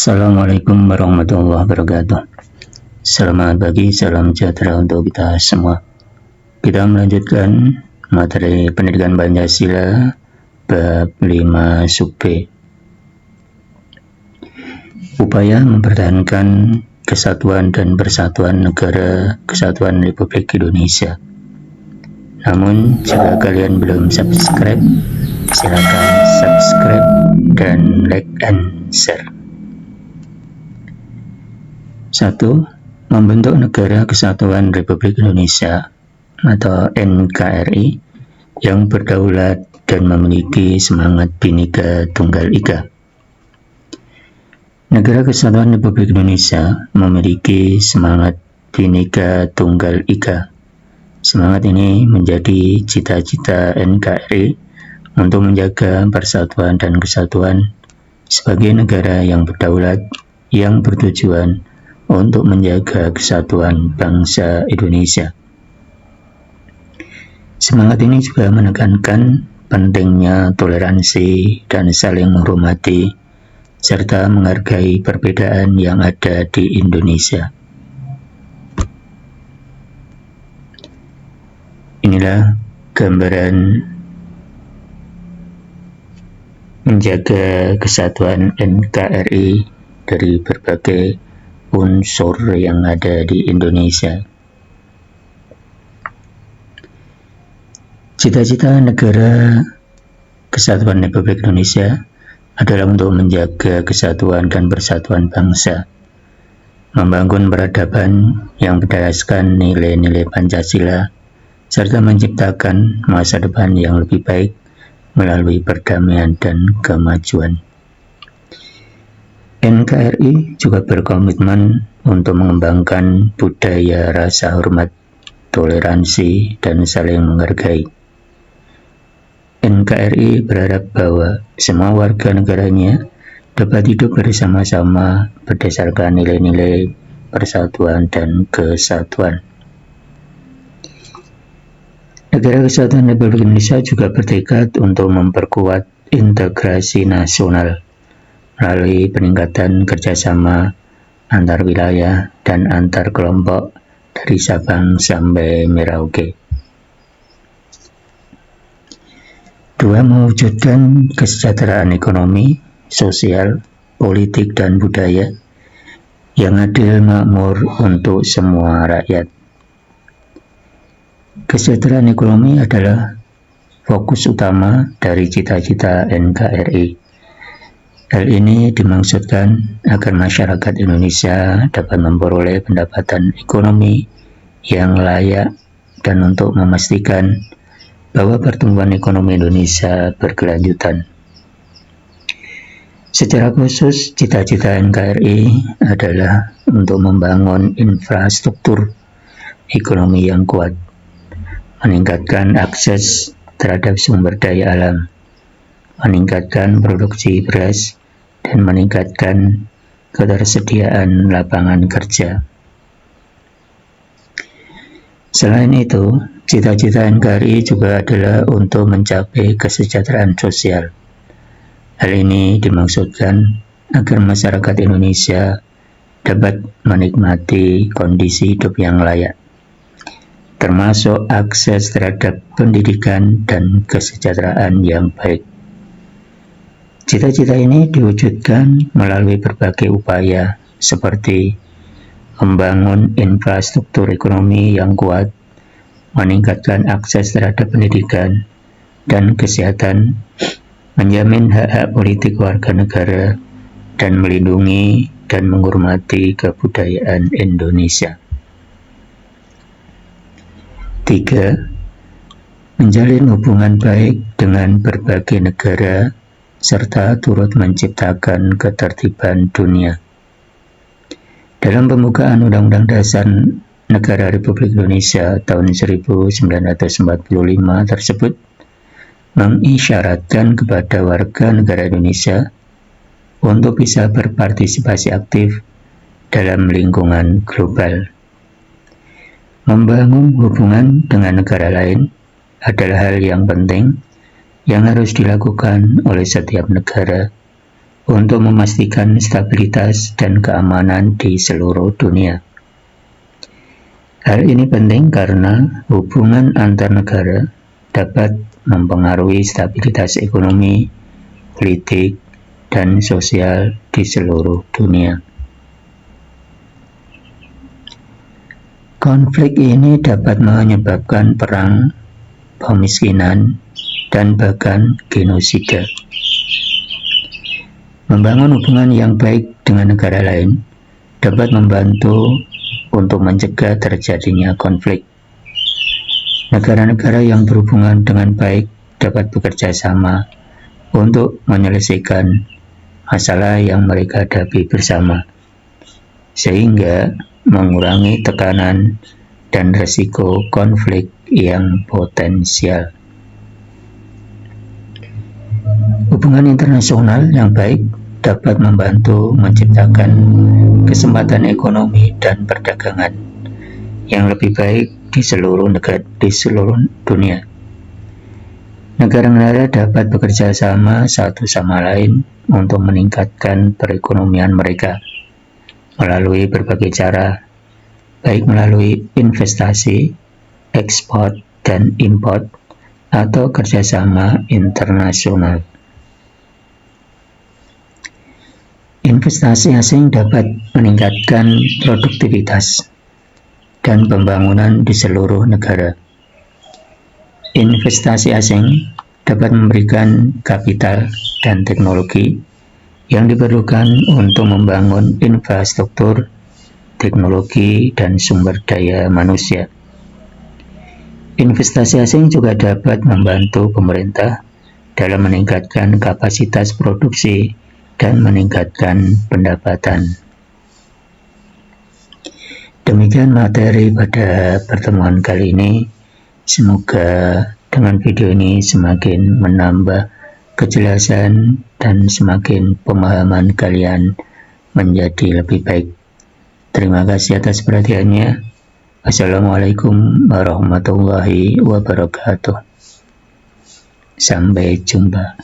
Assalamualaikum warahmatullahi wabarakatuh. Selamat pagi, salam sejahtera untuk kita semua. Kita melanjutkan materi pendidikan Pancasila bab 5 sub B. Upaya mempertahankan kesatuan dan persatuan negara Kesatuan Republik Indonesia. Namun, jika kalian belum subscribe, silakan subscribe dan like and share. 1. Membentuk Negara Kesatuan Republik Indonesia atau NKRI yang berdaulat dan memiliki semangat Bhinneka Tunggal Ika. Negara Kesatuan Republik Indonesia memiliki semangat Bhinneka Tunggal Ika. Semangat ini menjadi cita-cita NKRI untuk menjaga persatuan dan kesatuan sebagai negara yang berdaulat yang bertujuan untuk menjaga kesatuan bangsa Indonesia. Semangat ini juga menekankan pentingnya toleransi dan saling menghormati, serta menghargai perbedaan yang ada di Indonesia. Inilah gambaran menjaga kesatuan NKRI dari berbagai unsur yang ada di Indonesia. Cita-cita Negara Kesatuan Republik Indonesia adalah untuk menjaga kesatuan dan persatuan bangsa, membangun peradaban yang berdasarkan nilai-nilai Pancasila, serta menciptakan masa depan yang lebih baik melalui perdamaian dan kemajuan. NKRI juga berkomitmen untuk mengembangkan budaya rasa hormat, toleransi, dan saling menghargai. NKRI berharap bahwa semua warga negaranya dapat hidup bersama-sama berdasarkan nilai-nilai persatuan dan kesatuan. Negara Kesatuan Republik Indonesia juga bertekad untuk memperkuat integrasi nasional melalui peningkatan kerjasama antar wilayah dan antar kelompok dari Sabang sampai Merauke. 2. Mewujudkan kesejahteraan ekonomi, sosial, politik, dan budaya yang adil makmur untuk semua rakyat. Kesejahteraan ekonomi adalah fokus utama dari cita-cita NKRI. Hal ini dimaksudkan agar masyarakat Indonesia dapat memperoleh pendapatan ekonomi yang layak dan untuk memastikan bahwa pertumbuhan ekonomi Indonesia berkelanjutan. Secara khusus, cita-cita NKRI adalah untuk membangun infrastruktur ekonomi yang kuat, meningkatkan akses terhadap sumber daya alam, meningkatkan produksi beras, dan meningkatkan ketersediaan lapangan kerja. Selain itu, cita-cita NKRI juga adalah untuk mencapai kesejahteraan sosial. Hal ini dimaksudkan agar masyarakat Indonesia dapat menikmati kondisi hidup yang layak, termasuk akses terhadap pendidikan dan kesejahteraan yang baik. Cita-cita ini diwujudkan melalui berbagai upaya seperti membangun infrastruktur ekonomi yang kuat, meningkatkan akses terhadap pendidikan dan kesehatan, menjamin hak-hak politik warga negara, dan melindungi dan menghormati kebudayaan Indonesia. 3. Menjalin hubungan baik dengan berbagai negara serta turut menciptakan ketertiban dunia. Dalam pembukaan Undang-Undang Dasar Negara Republik Indonesia tahun 1945 tersebut mengisyaratkan kepada warga negara Indonesia untuk bisa berpartisipasi aktif dalam lingkungan global. Membangun hubungan dengan negara lain adalah hal yang penting yang harus dilakukan oleh setiap negara untuk memastikan stabilitas dan keamanan di seluruh dunia. Hal ini penting karena hubungan antar negara dapat mempengaruhi stabilitas ekonomi, politik, dan sosial di seluruh dunia. Konflik ini dapat menyebabkan perang, kemiskinan, dan bahkan genosida. Membangun hubungan yang baik dengan negara lain dapat membantu untuk mencegah terjadinya konflik. Negara-negara yang berhubungan dengan baik dapat bekerja sama untuk menyelesaikan masalah yang mereka hadapi bersama, sehingga mengurangi tekanan dan risiko konflik yang potensial. Hubungan internasional yang baik dapat membantu menciptakan kesempatan ekonomi dan perdagangan yang lebih baik di seluruh dunia. Negara-negara dapat bekerja sama satu sama lain untuk meningkatkan perekonomian mereka melalui berbagai cara, baik melalui investasi, ekspor, dan impor, atau kerjasama internasional. Investasi asing dapat meningkatkan produktivitas dan pembangunan di seluruh negara. Investasi asing dapat memberikan kapital dan teknologi yang diperlukan untuk membangun infrastruktur, teknologi, dan sumber daya manusia. Investasi asing juga dapat membantu pemerintah dalam meningkatkan kapasitas produksi dan meningkatkan pendapatan. Demikian materi pada pertemuan kali ini. Semoga dengan video ini semakin menambah kejelasan dan semakin pemahaman kalian menjadi lebih baik. Terima kasih atas perhatiannya. Wassalamualaikum warahmatullahi wabarakatuh. Sampai jumpa.